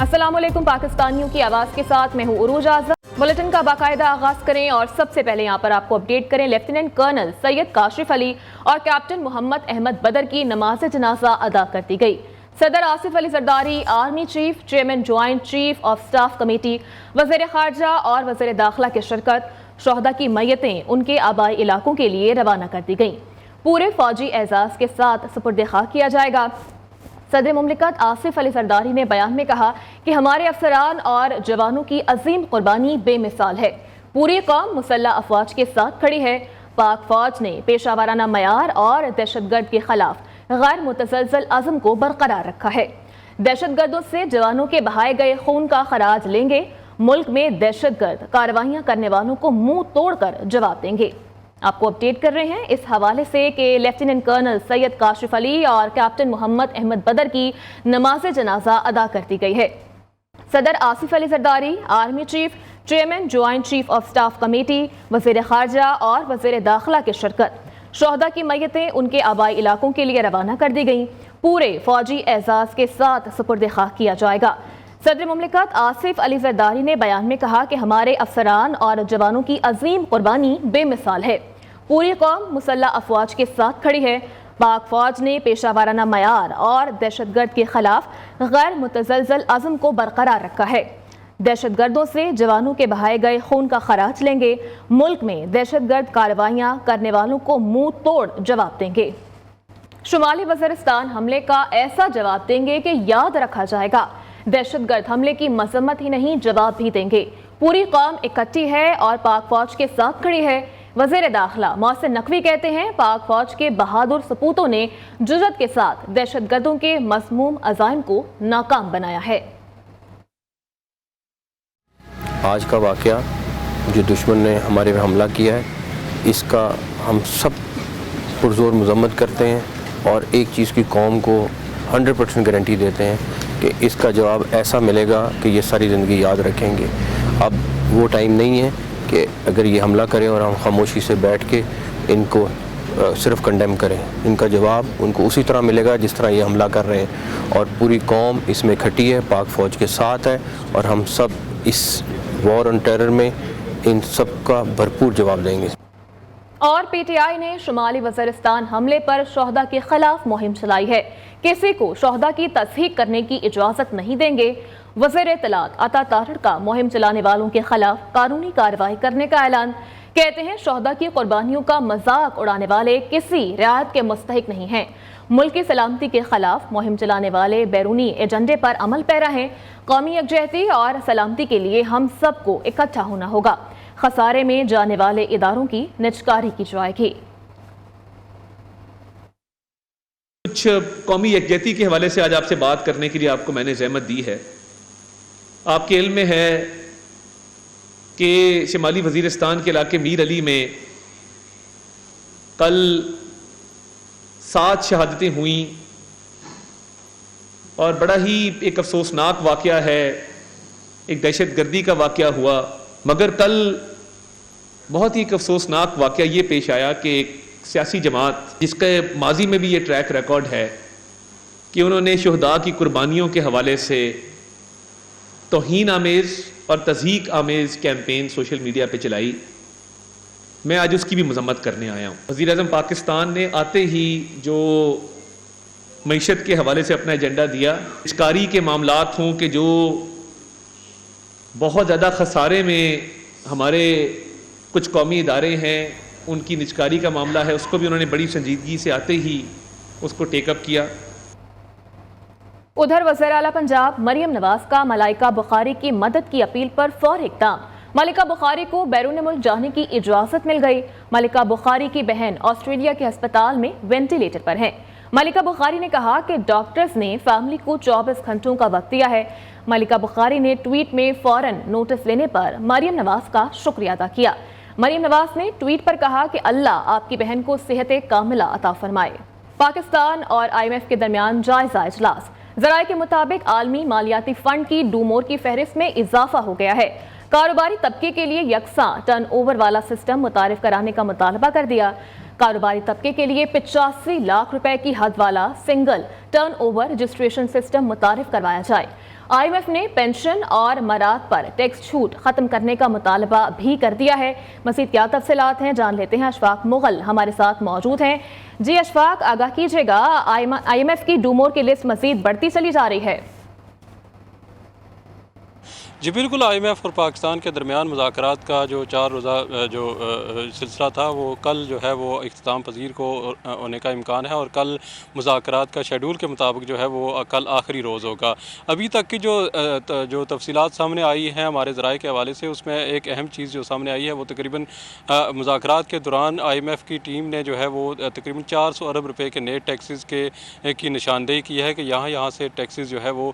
अस्सलाम वालेकुम। पाकिस्तानियों की आवाज़ के साथ मैं हूँ उरूज आज़म। बुलेटिन का बाकायदा आगाज़ करें और सबसे पहले यहाँ पर आपको अपडेट करें। लेफ्टिनेंट कर्नल सैयद काशिफ अली और कैप्टन मोहम्मद अहमद बदर की नमाज जनाजा अदा कर दी गई। सदर Asif Ali Zardari, army chief, chairman joint chief of staff committee, वज़ीर ख़ारजा और वज़ीर दाखिला की शिरकत। शोहदा की मैयतें उनके आबाई इलाकों के लिए रवाना कर दी गईं। पूरे फौजी एजाज़ के साथ सुपुर्द खाक किया जाएगा। सदर मुमलिकत आसिफ अली जरदारी ने बयान में कहा कि हमारे अफसरान और जवानों की अजीम कुर्बानी बेमिसाल है। पूरी कौम मुसल्लह अफवाज के साथ खड़ी है। पाक फौज ने पेशावराना मयार और दहशतगर्द के खिलाफ गैर मुतसलसल अज़म को बरकरार रखा है। दहशतगर्दों से जवानों के बहाए गए खून का खराज लेंगे। मुल्क में दहशतगर्द कार्रवाइयां करने वालों को मुंह तोड़कर जवाब देंगे। आपको अपडेट कर रहे हैं इस हवाले से कि लेफ्टिनेंट कर्नल सैयद काशिफ अली और कैप्टन मोहम्मद अहमद बदर की नमाज जनाजा अदा कर दी गई है। सदर Asif Ali Zardari, army chief, chairman joint chief of staff committee, वज़ीर ख़ारजा और वज़ीर दाखिला की शिरकत। शोहदा की मैयतें उनके आबाई इलाकों के लिए रवाना कर दी गईं। पूरे फौजी एजाज़ के साथ सुपुर्द खाक किया जाएगा। सदर मुमलिकत आसिफ अली जरदारी ने बयान में कहा कि हमारे अफसरान और जवानों की अजीम कुर्बानी बेमिसाल है। पूरी कौम मुसल्लह अफवाज के साथ खड़ी है। पाक फौज ने पेशावराना मयार और दहशतगर्द के खिलाफ गैर मुतसलसल अज़म को बरकरार रखा है। दहशतगर्दों से जवानों के बहाए गए खून का खराज लेंगे। मुल्क में दहशतगर्द कार्रवाइयां करने वालों को मुंह तोड़ जवाब देंगे। शुमाली वज़ीरिस्तान हमले का ऐसा जवाब देंगे कि याद रखा जाएगा। दहशतगर्द हमले की मजम्मत ही नहीं, जवाब भी देंगे। पूरी कौम इकट्ठी है और पाक फौज के साथ खड़ी है। वज़ीर दाखिला मोहसिन नकवी कहते हैं पाक फौज के बहादुर सपूतों ने जुर्रत के साथ दहशतगर्दों के मज़मूम अज़ाइम को नाकाम बनाया है। आज का वाक़या जो दुश्मन ने हमारे पे हमला किया है, इसका हम सब पुरज़ोर मज़म्मत करते हैं और एक चीज़ की कौम को 100% गारंटी देते हैं कि इसका जवाब ऐसा मिलेगा कि ये सारी ज़िंदगी याद रखेंगे। अब वो टाइम नहीं है कि अगर ये हमला करें और हम खामोशी से बैठ के इनको सिर्फ कंडेम करें। इनका जवाब उनको उसी तरह मिलेगा जिस तरह ये हमला कर रहे हैं और पूरी कौम इसमें इकट्ठी है, पाक फ़ौज के साथ है और हम सब इस वॉर ऑन टेरर में इन सब का भरपूर जवाब देंगे। और पीटीआई ने शुमाली वज़ीरिस्तान हमले पर शोहदा के खिलाफ मुहिम चलाई है। किसी को शोहदा की तस्दीक करने की इजाज़त नहीं देंगे। वज़ीर इत्तलात अता तारड़ का मुहिम चलाने वालों के खिलाफ कानूनी कार्रवाई करने का ऐलान। कहते हैं शोहदा की कुर्बानियों का मजाक उड़ाने वाले किसी रियायत के मुस्तहिक नहीं हैं। मुल्क की सलामती के खिलाफ मुहिम चलाने वाले बैरूनी एजेंडे पर अमल पैरा हैं। कौमी यकजहती और सलामती के लिए हम सबको इकट्ठा होना होगा। खसारे में जाने वाले इदारों की निजकारी की जाएगी। कुछ कौमी यकजहती के हवाले से आज आपसे बात करने के लिए आपको मैंने ज़हमत दी है। आपके इल्म में है कि शुमाली वज़ीरिस्तान के इलाके मीर अली में कल 7 शहादतें हुई और बड़ा ही एक अफसोसनाक वाक़या है। एक दहशतगर्दी का वाक़या हुआ, मगर कल बहुत ही एक अफसोसनाक वाक़या ये पेश आया कि एक सियासी जमात जिसके माजी में भी ये ट्रैक रिकॉर्ड है कि उन्होंने शुहदा की कुर्बानियों के हवाले से तौहीन आमेज़ और तज़हीक आमेज़ कैंपेन सोशल मीडिया पे चलाई। मैं आज उसकी भी मजम्मत करने आया हूँ। वज़ीर आज़म पाकिस्तान ने आते ही जो मईशत के हवाले से अपना एजेंडा दिया, निजकारी के मामलात हों कि जो बहुत ज़्यादा खसारे में हमारे कुछ कौमी इदारे हैं, उनकी निजकारी का मामला है, उसको भी उन्होंने बड़ी संजीदगी से आते ही उसको टेकअप किया। उधर वज़ीर आला पंजाब मरियम नवाज का मलाइका बुखारी की मदद की अपील पर फौरी इक़दाम। मलिका बुखारी को बैरून मुल्क जाने की इजाज़त मिल गई। मलिका बुखारी की बहन ऑस्ट्रेलिया के अस्पताल में वेंटिलेटर पर हैं। मलिका बुखारी ने कहा कि डॉक्टर्स ने फैमिली को 24 घंटों का वक्त दिया है। मलिका बुखारी ने ट्वीट में फौरन नोटिस लेने पर मरियम नवाज का शुक्रिया अदा किया। मरियम नवाज ने ट्वीट पर कहा कि अल्लाह आपकी बहन को सेहत कामिला अता फरमाए। पाकिस्तान और IMF के दरमियान जायजा इजलास। ज़राए के मुताबिक आलमी मालियाती फंड की डूमोर की फहरिस्त में इजाफा हो गया है। कारोबारी तबके के लिए यकसा टर्न ओवर वाला सिस्टम मुतारिफ कराने का मुतालबा कर दिया। कारोबारी तबके के लिए 85 लाख रुपए की हद वाला single turnover registration system मुतारिफ करवाया जाए। IMF نے پینشن اور مراد پر ٹیکس چھوٹ ختم کرنے کا مطالبہ بھی کر دیا ہے۔ مزید کیا تفصیلات ہیں جان لیتے ہیں، اشفاق مغل ہمارے ساتھ موجود ہیں۔ جی اشفاق، آگاہ کیجیے گا، IMF کی ڈومور کی لسٹ مزید بڑھتی چلی جا رہی ہے۔ جی بالکل، IMF اور پاکستان کے درمیان مذاکرات کا جو 4 روزہ جو سلسلہ تھا وہ کل جو ہے وہ اختتام پذیر کو ہونے کا امکان ہے، اور کل مذاکرات کا شیڈول کے مطابق جو ہے وہ کل آخری روز ہوگا۔ ابھی تک کی جو تفصیلات سامنے آئی ہیں ہمارے ذرائع کے حوالے سے، اس میں ایک اہم چیز جو سامنے آئی ہے وہ تقریباً مذاکرات کے دوران IMF کی ٹیم نے جو ہے وہ تقریباً 400 ارب روپے کے نئے ٹیکسز کی نشاندہی کی ہے کہ یہاں سے ٹیکسز جو ہے وہ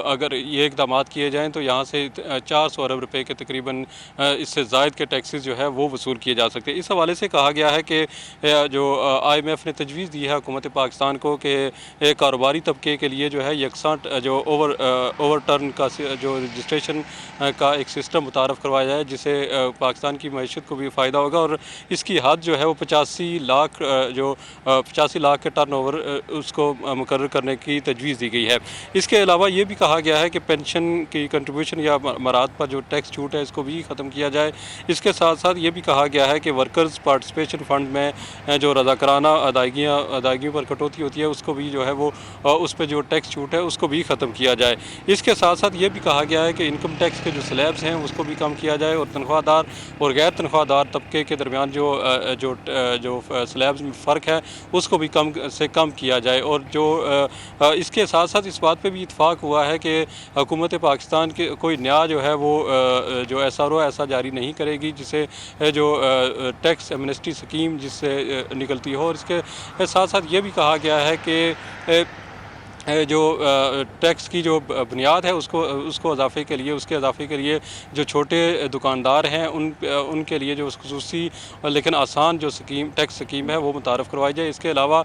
اگر یہ اقدامات کیے جائیں تو یہاں سے 400 ارب روپے کے تقریباً اس سے زائد کے ٹیکسز جو ہے وہ وصول کیے جا سکتے ہیں۔ اس حوالے سے کہا گیا ہے کہ جو IMF نے تجویز دی ہے حکومت پاکستان کو کہ کاروباری طبقے کے لیے جو ہے یکساں جو اوور ٹرن کا جو رجسٹریشن کا ایک سسٹم متعارف کروایا جائے، جس سے پاکستان کی معیشت کو بھی فائدہ ہوگا، اور اس کی حد جو ہے وہ 85 لاکھ کے ٹرن اوور اس کو مقرر کرنے کی تجویز دی گئی ہے۔ اس کے علاوہ یہ بھی کہا گیا ہے کہ پینشن کی کنٹریبیوشن یا مراد پر جو ٹیکس چھوٹ ہے اس کو بھی ختم کیا جائے۔ اس کے ساتھ ساتھ یہ بھی کہا گیا ہے کہ ورکرز پارٹیسپیشن فنڈ میں جو رضاکارانہ ادائیگیوں پر کٹوتی ہوتی ہے اس کو بھی جو ہے وہ اس پہ جو ٹیکس چھوٹ ہے اس کو بھی ختم کیا جائے۔ اس کے ساتھ ساتھ یہ بھی کہا گیا ہے کہ انکم ٹیکس کے جو سلیبز ہیں اس کو بھی کم کیا جائے، اور تنخواہ دار اور غیر تنخواہ دار طبقے کے درمیان جو سلیبز میں فرق ہے اس کو بھی کم سے کم کیا جائے۔ اور جو اس کے ساتھ ساتھ اس بات پہ بھی اتفاق ہوا ہے کہ حکومت پاکستان کے کوئی نیا جو ہے وہ جو SRO ایسا جاری نہیں کرے گی جس سے جو ٹیکس ایمنسٹی سکیم جس سے نکلتی ہو۔ اور اس کے ساتھ ساتھ یہ بھی کہا گیا ہے کہ جو ٹیکس کی جو بنیاد ہے اس کے اضافے کے لیے جو چھوٹے دکاندار ہیں ان کے لیے جو خصوصی لیکن آسان جو ٹیکس سکیم ہے وہ متعارف کروائی جائے۔ اس کے علاوہ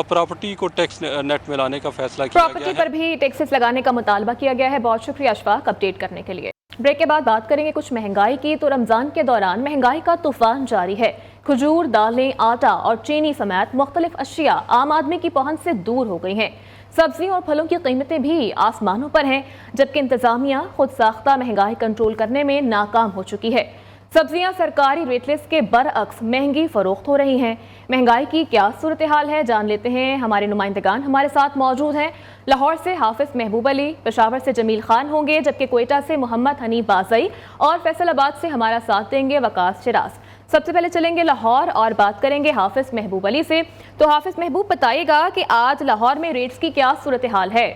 پراپرٹی کو ٹیکس نیٹ میں لانے کا فیصلہ کیا گیا ہے۔ پراپرٹی پر بھی ٹیکسز لگانے کا مطالبہ کیا گیا ہے۔ بہت شکریہ اشفاق اپڈیٹ کرنے کے لیے۔ بریک کے بعد بات کریں گے کچھ مہنگائی کی، تو رمضان کے دوران مہنگائی کا طوفان جاری ہے۔ کھجور، دالیں، آٹا اور چینی سمیت مختلف اشیاء عام آدمی کی پہنچ سے دور ہو گئی ہیں۔ سبزیوں اور پھلوں کی قیمتیں بھی آسمانوں پر ہیں، جبکہ انتظامیہ خود ساختہ مہنگائی کنٹرول کرنے میں ناکام ہو چکی ہے۔ سبزیاں سرکاری ریٹ لسٹ کے برعکس مہنگی فروخت ہو رہی ہیں۔ مہنگائی کی کیا صورتحال ہے جان لیتے ہیں، ہمارے نمائندگان ہمارے ساتھ موجود ہیں۔ لاہور سے حافظ محبوب علی، پشاور سے جمیل خان ہوں گے، جبکہ کوئٹہ سے محمد حنیف بازئی اور فیصل آباد سے ہمارا ساتھ دیں گے وقاص شراز۔ سب سے پہلے چلیں گے لاہور اور بات کریں گے حافظ محبوب علی سے۔ تو حافظ محبوب، بتائیے گا کہ آج لاہور میں ریٹس کی کیا صورتحال ہے؟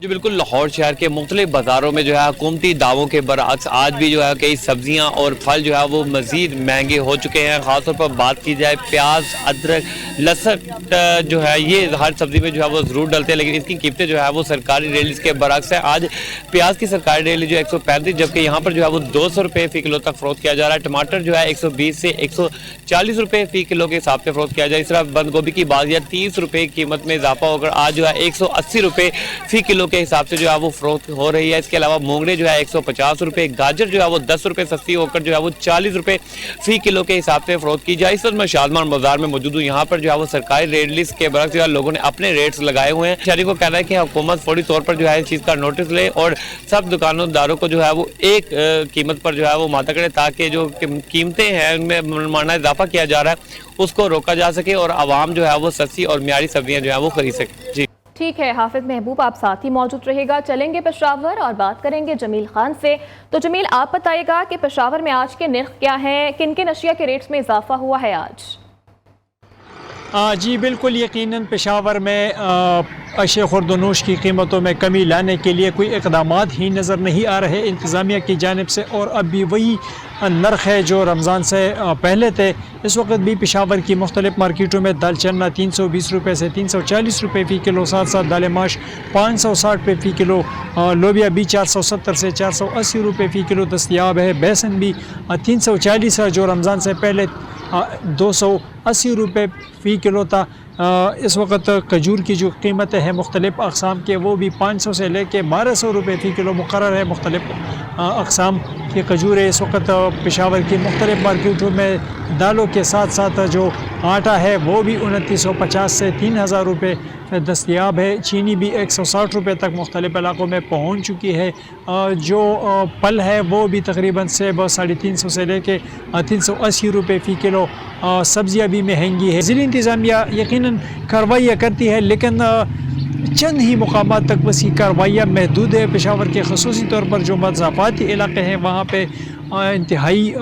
جی بالکل، لاہور شہر کے مختلف بازاروں میں جو ہے حکومتی دعووں کے برعکس آج بھی جو ہے کئی سبزیاں اور پھل جو ہے وہ مزید مہنگے ہو چکے ہیں۔ خاص طور پر بات کی جائے پیاز، ادرک، لہسن جو ہے یہ ہر سبزی میں جو ہے وہ ضرور ڈلتے ہیں، لیکن اس کی قیمتیں جو ہے وہ سرکاری ریٹس کے برعکس ہے۔ آج پیاز کی سرکاری ریٹ جو 135، جبکہ یہاں پر جو ہے وہ 200 روپے فی کلو تک فروخت کیا جا رہا ہے۔ ٹماٹر جو ہے 120 سے 140 روپے فی کلو کے حساب سے فروخت کیا جائے۔ اس طرح بند گوبھی کی بات یا 30 روپے قیمت میں اضافہ ہو کر آج جو ہے 180 روپے فی کلو کے حساب سے جو ہے وہ فروخت ہو رہی ہے۔ اس کے علاوہ مونگرے جو ہے 150 روپے، گاجر جو ہے وہ 10 روپے سستی ہو کر جو ہے وہ 40 روپے فی کلو کے حساب سے فروخت کی جائے۔ اس وقت میں شادمان بازار میں موجود ہوں، یہاں پر جو ہے وہ سرکاری ریٹ لسٹ کے برعکس جو ہے لوگوں نے اپنے ریٹس لگائے ہوئے ہیں۔ شہری کو کہنا ہے کہ حکومت فوری طور پر جو ہے اس چیز کا نوٹس لے اور سب دکانداروں کو جو ہے وہ ایک قیمت پر جو ہے وہ ماتا کرے، تاکہ جو قیمتیں ہیں ان میں منمانہ اضافہ کیا جا رہا ہے اس کو روکا جا سکے اور عوام جو ہے وہ سستی اور معیاری سبزیاں جو ہے وہ خرید سکے۔ جی ٹھیک ہے حافظ محبوب، آپ ساتھ ہی موجود رہے گا۔ چلیں گے پشاور اور بات کریں گے جمیل خان سے۔ تو جمیل، آپ بتائیے گا کہ پشاور میں آج کے نرخ کیا ہیں، کن کن اشیاء کے ریٹس میں اضافہ ہوا ہے آج؟ جی بالکل، یقیناً پشاور میں اشیاء خورد و نوش کی قیمتوں میں کمی لانے کے لیے کوئی اقدامات ہی نظر نہیں آ رہے انتظامیہ کی جانب سے، اور اب بھی وہی نرخ ہے جو رمضان سے پہلے تھے۔ اس وقت بھی پشاور کی مختلف مارکیٹوں میں دال چنا 320 روپے سے 340 روپے فی کلو، ساتھ ساتھ دال ماش 560 روپے فی کلو، لوبیا بھی 470 سے 480 روپے فی کلو دستیاب ہے۔ بیسن بھی 340 ہے جو رمضان سے پہلے 280 روپے فی کلو تھا۔ اس وقت کھجور کی جو قیمتیں ہیں مختلف اقسام کے، وہ بھی 500 سے لے کے 1200 روپے فی کلو مقرر ہے۔ مختلف اقسام कि खजूरें इस वक्त पेशावर की मुख्तलिफ मार्केटों में दालों के साथ साथ जो आटा है वो भी 2950 से 3000 रुपये दस्तयाब है। चीनी भी 160 रुपये तक मुख्तलिफ इलाकों में पहुँच चुकी है। जो फल है वो भी तकरीबन सेब 350 से लेके 380 रुपये फ़ी किलो। सब्ज़ियाँ भी महंगी है। ज़िली इंतज़ामिया यकीनन कार्रवाइयाँ करती है, लेकिन चंद ही मुकामात तक बस ये कार्रवाइयाँ महदूद है। पेशावर के खसूसी तौर पर जो मज़ाफ़ाती इलाके हैं वहाँ पे इंतहाई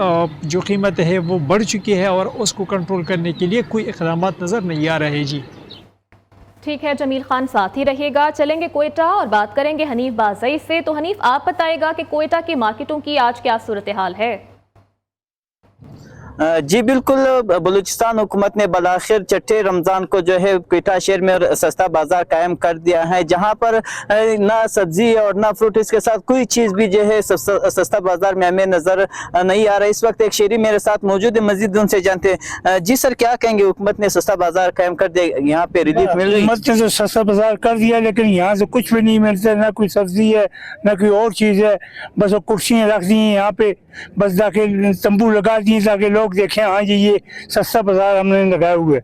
जो कीमत है वो बढ़ चुकी है और उसको कंट्रोल करने के लिए कोई इक़दाम नज़र नहीं आ रहे। जी ठीक है, जमील खान साथ ही रहिएगा। चलेंगे कोयटा और बात करेंगे हनीफ बाज़ई से। तो हनीफ, आप बताएगा कि कोयटा की मार्केटों की आज क्या सूरत हाल है? जी बिल्कुल, बलूचिस्तान हुकूमत ने बलाखिर छठे रमज़ान को जो है कोयटा शहर में सस्ता बाज़ार कायम कर दिया है, जहां पर ना सब्जी और ना फ्रूट, इसके साथ कोई चीज़ भी जो है सस्ता बाज़ार में हमें नज़र नहीं आ रहा है। इस वक्त एक शहरी मेरे साथ मौजूद है, मज़ीद उनसे जानते हैं। जी सर, क्या कहेंगे, हुकूमत ने सस्ता बाज़ार कायम कर दिया, यहाँ पे रिलीफ मिल रही है? हुकूमत ने तो सस्ता बाज़ार कर दिया, लेकिन यहाँ से कुछ भी नहीं मिलता, ना कोई सब्जी है ना कोई और चीज़ है। बस वो कुर्सियाँ रख दी हैं यहाँ पे, बस जाके तंबू लगा दिए ताकि लोग देखें हाँ जी ये सस्ता बाजार हमने लगाए हुए।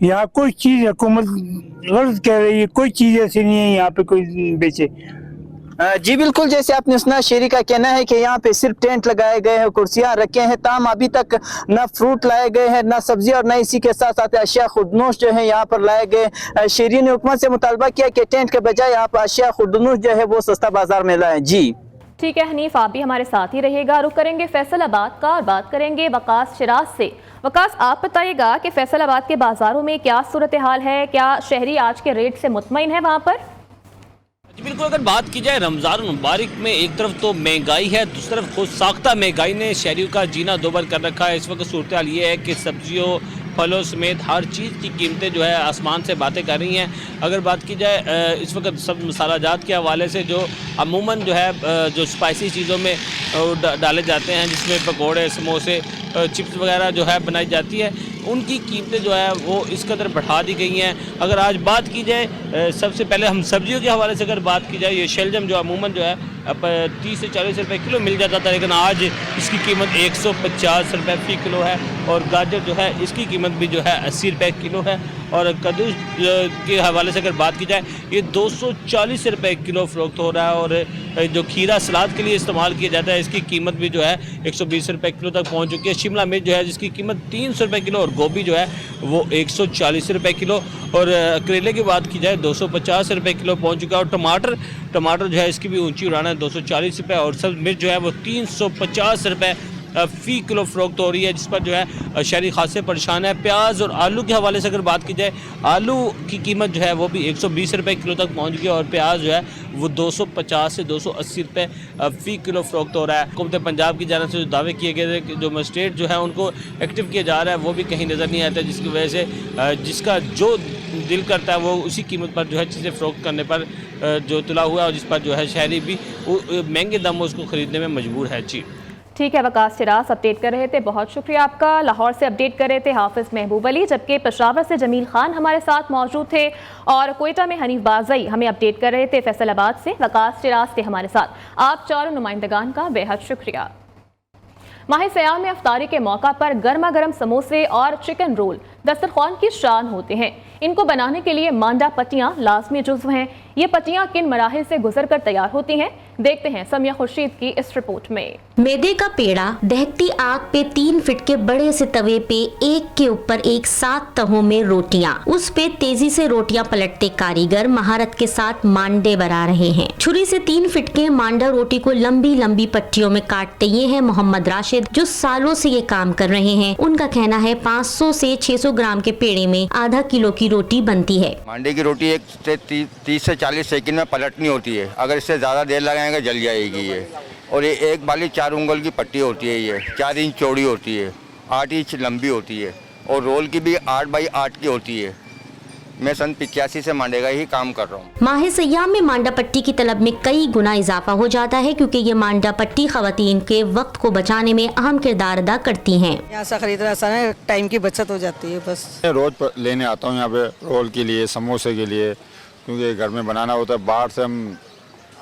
यहाँ कोई चीज़ हुकूमत गलत कह रही है, कोई चीज़ ऐसी नहीं है यहाँ पे कोई बेचे। जी बिल्कुल, जैसे आपने सुना, शहरी का कहना है कि यहाँ पे सिर्फ टेंट लगाए गए हैं, कुर्सियाँ रखे हैं, ताम अभी तक ना फ्रूट लाए गए हैं, ना सब्जी और ना इसी के साथ साथ अशिया खुदनोश जो है यहाँ पर लाए गए। शहरी ने हुकूमत से मुतालबा किया कि टेंट के बजाय यहाँ पर अशिया खुदनोश जो है वो सस्ता बाजार में लाए। जी ठीक है हनीफ, आप भी हमारे साथ ही रहिएगा। रुक करेंगे फैसलाबाद का और बात करेंगे वकास शिराज से। वकास, आप बताइएगा कि फैसलाबाद के बाजारों में क्या सूरत हाल है? क्या शहरी आज के रेट से मुतमईन है वहाँ पर? बिल्कुल, अगर बात की जाए रमज़ान मुबारक में, एक तरफ तो महंगाई है, दूसरी तरफ खुद साख्ता महंगाई ने शहरियों का जीना दोबर कर रखा है। इस वक्त सूरत हाल ये है कि सब्जियों, फलों समेत हर चीज़ की कीमतें जो है आसमान से बातें कर रही हैं। अगर बात की जाए इस वक्त सब मसालाजात के हवाले से, जो अमूमन जो है जो स्पाइसी चीज़ों में डाले जाते हैं, जिसमें पकोड़े, समोसे, चिप्स वगैरह जो है बनाई जाती है, उनकी कीमतें जो है वो इस कदर बढ़ा दी गई हैं। अगर आज बात की जाए, सबसे पहले हम सब्जियों के हवाले से अगर बात की जाए, ये शलजम जो अमूमन जो है 30 से 40 रुपए किलो मिल जाता था, लेकिन आज इसकी कीमत 150 रुपए फ़ी किलो है। और गाजर जो है इसकी कीमत भी जो है 80 रुपए किलो है। और कद्दू के हवाले से अगर बात की जाए, ये 240 रुपए किलो फ़रोख्त हो रहा है। और जो खीरा सलाद के लिए इस्तेमाल किया जाता है, इसकी कीमत भी जो है 120 रुपए किलो तक पहुँच चुकी है। शिमला मिर्च जो है जिसकी कीमत 300 रुपए किलो, और गोभी जो है वो 140 रुपए किलो। और करेले की बात की जाए 250 रुपए किलो पहुँच चुका है। और टमाटर जो है इसकी भी ऊंची उड़ान है, 240 रुपये। और सब्ज़ मिर्च जो है वो 350 रुपये फ़ी किलो फ़रोख्त हो रही है, जिस पर जो है शहरी खासे परेशान है। प्याज और आलू के हवाले से अगर बात की जाए, आलू की कीमत जो है वो भी 120 रुपये किलो तक पहुंच गई, और प्याज जो है वो 250 से 280 रुपये फ़ी किलो फ़रोख्त हो रहा है। हुकूमत पंजाब की जानिब से जो दावे किए गए थे कि जो मजिस्ट्रेट जो है उनको एक्टिव किया जा रहा है, वो भी कहीं नज़र नहीं आता, जिसकी वजह से जिसका जो दिल करता है वो उसी कीमत पर जो है चीज़ें फ़रोख्त करने पर जो तुला हुआ है, और जिस पर जो है शहरी भी महंगे दामों उसको ख़रीदने में मजबूर है। जी ठीक है, वकास शिराज अपडेट कर रहे थे, बहुत शुक्रिया आपका। लाहौर से अपडेट कर रहे थे हाफिज़ महबूब अली, जबकि पेशावर से जमील खान हमारे साथ मौजूद थे, और कोयटा में हनीफ बाज़ई हमें अपडेट कर रहे थे। फैसलाबाद से वकास शिराज थे हमारे साथ। आप चारों नुमाइंदगान का बेहद शुक्रिया। माह सयाम में अफ्तारी के मौका पर गर्मा गर्म समोसे और चिकन रोल दस्तरखान की शान होते हैं। इनको बनाने के लिए मांडा पट्टियाँ लाजमी जुज़्व हैं। ये पट्टियाँ किन मराहिल से गुजर कर तैयार होती हैं, देखते हैं समिया खुर्शीद की इस रिपोर्ट में। मैदे का पेड़ा दहकती आग पे 3 फीट के बड़े से तवे पे एक के ऊपर एक 7 तहों में रोटियां, उस पे तेजी से रोटियां पलटते कारीगर महारत के साथ मांडे बना रहे हैं। छुरी से 3 फीट के मांडा रोटी को लंबी लंबी पट्टियों में काटते ये हैं मोहम्मद राशिद, जो सालों से ये काम कर रहे हैं। उनका कहना है 500 से 600 ग्राम के पेड़े में आधा किलो की रोटी बनती है। मांडे की रोटी 30 से 40 सेकंड में पलटनी होती है, अगर इससे ज़्यादा देर लगाएंगे जल जाएगी ये। और ये एक वाली 4 उंगल की पट्टी होती है, ये 4 इंच चौड़ी होती है, 8 इंच लंबी होती है, और रोल की भी 8 बाई 8 की होती है। मैं सन 85 से मांडे का ही काम कर रहा हूँ। माह सयाम में मांडा पट्टी की तलब में कई गुना इजाफा हो जाता है, क्योंकि ये मांडा पट्टी खवातीन के वक्त को बचाने में अहम किरदार अदा करती हैं। यहाँ से खरीदना आसान है, टाइम की बचत हो जाती है। बस रोज लेने आता हूँ यहाँ पे रोल के लिए, समोसे के लिए, क्योंकि घर में बनाना होता है। बाहर से हम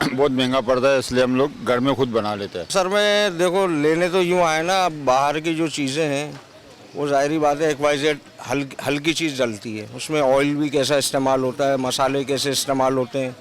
बहुत महंगा पड़ता है, इसलिए हम लोग घर में खुद बना लेते हैं। सर मैं देखो लेने तो यूँ आए ना, अब बाहर की जो चीज़ें हैं वो ज़ाहिरी बात है XYZ हल्की चीज़ डलती है, उसमें ऑयल भी कैसा इस्तेमाल होता है, मसाले कैसे इस्तेमाल होते हैं,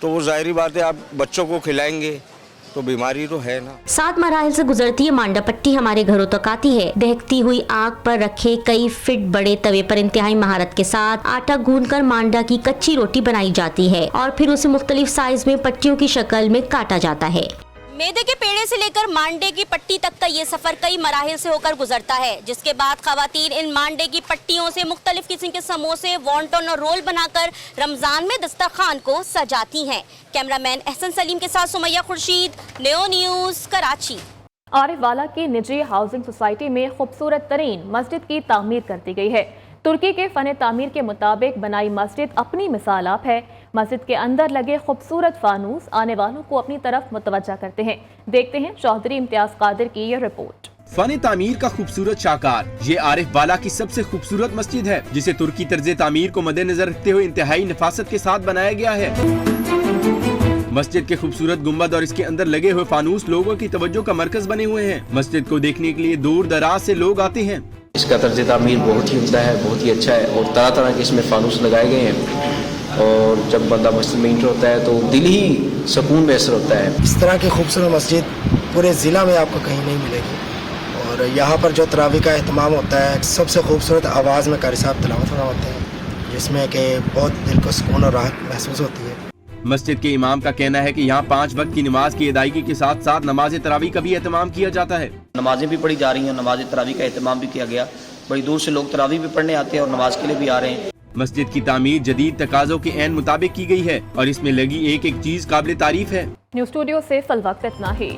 तो वो ज़ाहिरी बात है आप बच्चों को खिलाएंगे तो बीमारी तो है ना। 7 मराहिल से गुजरती ये मांडा पट्टी हमारे घरों तक आती है। दहकती हुई आग पर रखे कई फीट बड़े तवे पर इंतहाई महारत के साथ आटा गूंदकर मांडा की कच्ची रोटी बनाई जाती है और फिर उसे मुख्तलिफ साइज में पट्टियों की शक्ल में काटा जाता है। मैदे के पेड़े से लेकर मांडे की पट्टी तक का ये सफर कई मराहिल से होकर गुजरता है, जिसके बाद खवातीन इन मांडे की पट्टियों से मुख्तलिफ किस्म के समोसे, वॉन्टन और रोल बनाकर रमजान में दस्तरखान को सजाती हैं। कैमरामैन एहसन सलीम के साथ सुमैया खुर्शीद, नेओ न्यूज़, कराची। आरिफ वाला की निजी हाउसिंग सोसाइटी में खूबसूरत तरीन मस्जिद की तामीर कर दी गई है। तुर्की के फन तामीर के मुताबिक बनाई मस्जिद अपनी मिसाल आप है। मस्जिद के अंदर लगे खूबसूरत फानूस आने वालों को अपनी तरफ मुतवज्जा करते हैं। देखते हैं चौधरी इम्तियाज कादिर की ये रिपोर्ट। फन तामीर का खूबसूरत शाहकार ये आरिफ वाला की सबसे खूबसूरत मस्जिद है, जिसे तुर्की तर्ज तामीर को मद्देनजर रखते हुए इंतहाई नफासत के साथ बनाया गया है। मस्जिद के खूबसूरत गुम्बद और इसके अंदर लगे हुए फानूस लोगों की तवज्जो का मरकज बने हुए हैं। मस्जिद को देखने के लिए दूर दराज से लोग आते हैं। इसका तर्ज तामीर बहुत ही उम्दा है, बहुत ही अच्छा है और तरह तरह के इसमें फानूस लगाए गए हैं और जब बंदा मस्जिद में इंटर होता है तो दिल ही सुकून मैसर होता है। इस तरह की खूबसूरत मस्जिद पूरे ज़िला में आपको कहीं नहीं मिलेगी और यहाँ पर जो तरावी का एहतमाम होता है सबसे खूबसूरत आवाज़ में कारी साहब तिलावत फरमाते हैं, जिसमें कि बहुत दिल को सुकून और राहत महसूस होती है। मस्जिद के इमाम का कहना है कि यहाँ 5 वक्त की नमाज की अदायगी के साथ साथ नमाज तरावी का भी एहतमाम किया जाता है। नमाजें भी पढ़ी जा रही हैं, नमाज तरावी का एहतमाम भी किया गया। बड़ी दूर से लोग तरावी भी पढ़ने आते हैं और नमाज के लिए भी आ रहे हैं। मस्जिद की तामीर जदीद तकाज़ों के ऐन मुताबिक की गई है और इसमें लगी एक एक चीज काबिल तारीफ है। न्यूज़ स्टूडियो से फिल वक्त इतना ही।